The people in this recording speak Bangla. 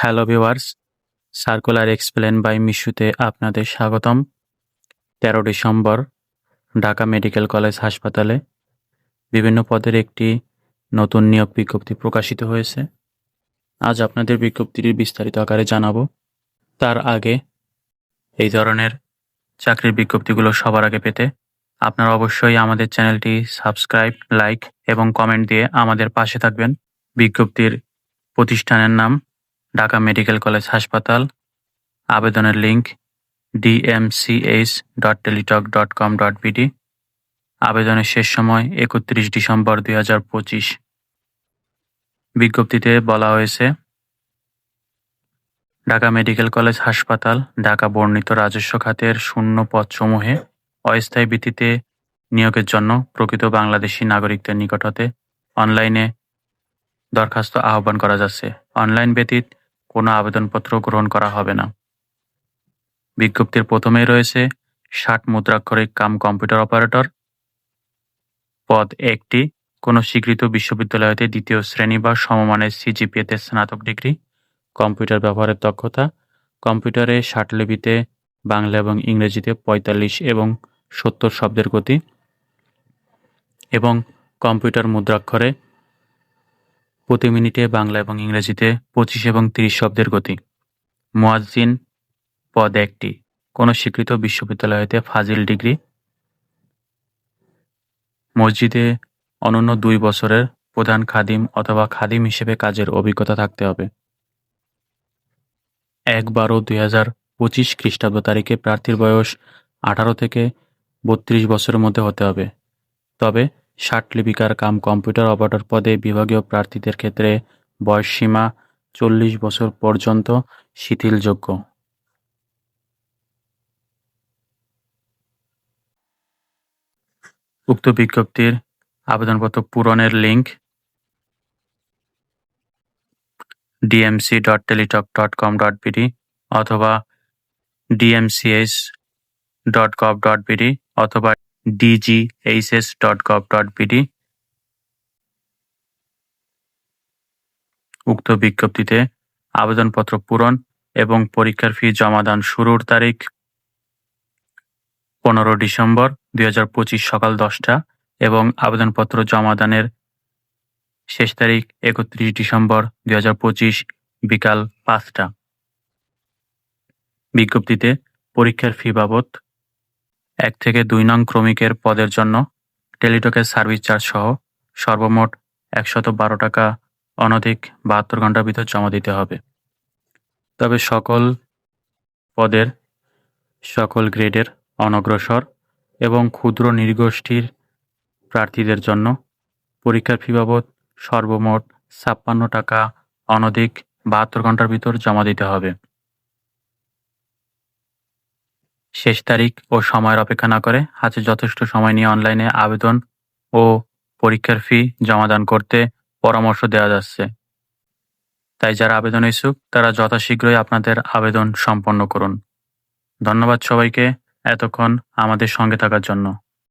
Hello viewers, circular explain by মিশুতে আপনাদের স্বাগতম। ১৩ ডিসেম্বর ঢাকা মেডিকেল কলেজ হাসপাতালে বিভিন্ন পদের একটি নতুন নিয়োগ বিজ্ঞপ্তি প্রকাশিত হয়েছে। আজ আপনাদের বিজ্ঞপ্তিটির বিস্তারিত আকারে জানাবো। তার আগে এই ধরনের চাকরির বিজ্ঞপ্তিগুলো সবার আগে পেতে আপনারা অবশ্যই আমাদের চ্যানেলটি সাবস্ক্রাইব, লাইক এবং কমেন্ট দিয়ে আমাদের পাশে থাকবেন। বিজ্ঞপ্তির প্রতিষ্ঠানের নাম ঢাকা মেডিকেল কলেজ হাসপাতাল। আবেদনের লিঙ্ক dmch.teletalk.com.bd। আবেদনের শেষ সময় ৩১ ডিসেম্বর ২০২৫। বিজ্ঞপ্তিতে বলা হয়েছে, ঢাকা মেডিকেল কলেজ হাসপাতাল ঢাকা বর্ণিত রাজস্ব খাতের শূন্য পদসমূহে অস্থায়ী ভিত্তিতে নিয়োগের জন্য প্রকৃত বাংলাদেশি নাগরিকদের নিকট হতে অনলাইনে দরখাস্ত আহ্বান করা যাচ্ছে। অনলাইন ব্যতীত কোনো আবেদনপত্র গ্রহণ করা হবে না। বিজ্ঞপ্তির প্রথমেই রয়েছে ৬০ মুদ্রাক্ষরিক কাম কম্পিউটার অপারেটর পদ ১টি। কোনো স্বীকৃত বিশ্ববিদ্যালয় হতে ২য় শ্রেণী বা সমমানের সিজিপিএতে স্নাতক ডিগ্রি, কম্পিউটার ব্যবহারের দক্ষতা, কম্পিউটারে ষাটলিপিতে বাংলা এবং ইংরেজিতে ৪৫ এবং ৭০ শব্দের গতি এবং কম্পিউটার মুদ্রাক্ষরে প্রতি মিনিটে বাংলা এবং ইংরেজিতে ২৫ এবং ৩০ শব্দের গতি। মুয়াজ্জিন পদ ১টি। কোনো স্বীকৃত বিশ্ববিদ্যালয় হতে ফাজিল ডিগ্রি, মসজিদে অনূন্য ২ বছরের প্রধান খাদিম অথবা খাদিম হিসেবে কাজের অভিজ্ঞতা থাকতে হবে। ১/১২/২০২৫ খ্রিস্টাব্দ তারিখে প্রার্থীর বয়স ১৮ থেকে ৩২ বছরের মধ্যে হতে হবে। তবে ষাটলিপিকার কাম কম্পিউটার অপারেটর পদে বিভাগীয় প্রার্থীদের ক্ষেত্রে বয়সসীমা ৪০ বছর পর্যন্ত শিথিলযোগ্য। উক্ত বিজ্ঞপ্তির আবেদনপত্র পূরণের লিঙ্ক dmc.teletalk.com.bd অথবা dmch.gov.bd অথবা dghs.gov.bd। উক্ত বিজ্ঞপ্তিতে আবেদনপত্র পূরণ এবং পরীক্ষার ফি জমাদান শুরুর তারিখ ১৫ ডিসেম্বর ২০২৫ সকাল ১০টা এবং আবেদনপত্র জমাদানের শেষ তারিখ ৩১ ডিসেম্বর ২০২৫ বিকাল ৫টা। বিজ্ঞপ্তিতে পরীক্ষার ফি বাবদ ১ থেকে ২ নং ক্রমিকের পদের জন্য টেলিটকের সার্ভিস চার্জ সহ সর্বমোট ১১২ টাকা অনধিক ৭২ ঘণ্টার ভিতর জমা দিতে হবে। তবে সকল পদের সকল গ্রেডের অনগ্রসর এবং ক্ষুদ্র নৃগোষ্ঠীর প্রার্থীদের জন্য পরীক্ষার ফি বাবদ সর্বমোট ৫৬ টাকা অনধিক ৭২ ঘণ্টার ভিতর জমা দিতে হবে। শেষ তারিখ ও সময়ের অপেক্ষা না করে হাতে যথেষ্ট সময় নিয়ে অনলাইনে আবেদন ও পরীক্ষার ফি জমাদান করতে পরামর্শ দেওয়া যাচ্ছে। তাই যারা আবেদন ইচ্ছুক তারা যথাশীঘ্রই আপনাদের আবেদন সম্পন্ন করুন। ধন্যবাদ সবাইকে এতক্ষণ আমাদের সঙ্গে থাকার জন্য।